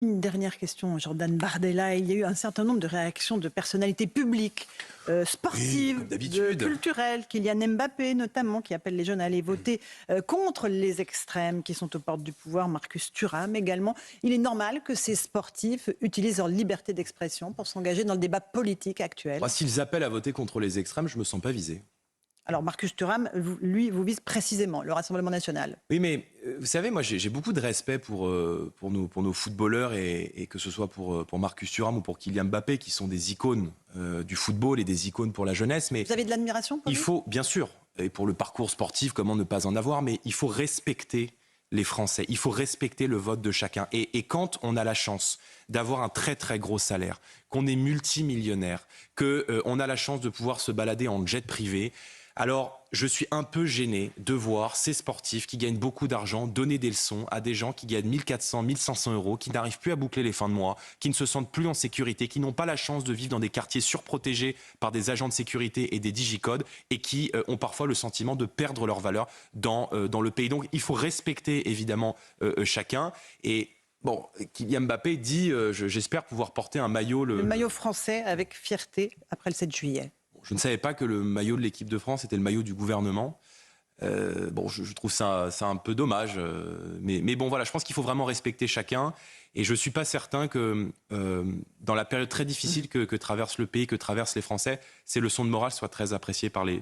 Une dernière question, Jordan Bardella. Il y a eu un certain nombre de réactions de personnalités publiques, Oui, sportives, comme d'habitude. culturelles, Kylian Mbappé notamment, qui appelle les jeunes à aller voter contre les extrêmes qui sont aux portes du pouvoir, Marcus Thuram également. Il est normal que ces sportifs utilisent leur liberté d'expression pour s'engager dans le débat politique actuel. Moi, s'ils appellent à voter contre les extrêmes, je ne me sens pas visé. Alors Marcus Thuram, lui, vous vise précisément le Rassemblement national. Oui, mais vous savez, moi, j'ai beaucoup de respect pour nos footballeurs et que ce soit pour Marcus Thuram ou pour Kylian Mbappé, qui sont des icônes du football et des icônes pour la jeunesse. Mais Vous avez de l'admiration pour il lui? faut, bien sûr, et pour le parcours sportif, comment ne pas en avoir, mais il faut respecter les Français. Il faut respecter le vote de chacun. Et quand on a la chance d'avoir un très très gros salaire, qu'on est multimillionnaire, qu'on a la chance de pouvoir se balader en jet privé, alors je suis un peu gêné de voir ces sportifs qui gagnent beaucoup d'argent donner des leçons à des gens qui gagnent 1400, 1500 euros, qui n'arrivent plus à boucler les fins de mois, qui ne se sentent plus en sécurité, qui n'ont pas la chance de vivre dans des quartiers surprotégés par des agents de sécurité et des digicodes et qui ont parfois le sentiment de perdre leur valeur dans le pays. Donc il faut respecter évidemment chacun. Et bon, Kylian Mbappé dit j'espère pouvoir porter un maillot. Le maillot français avec fierté après le 7 juillet. Je ne savais pas que le maillot de l'équipe de France était le maillot du gouvernement. Je trouve ça un peu dommage. Mais bon, voilà, je pense qu'il faut vraiment respecter chacun. Et je ne suis pas certain que dans la période très difficile que traverse le pays, que traversent les Français, ces leçons de morale soient très appréciées par les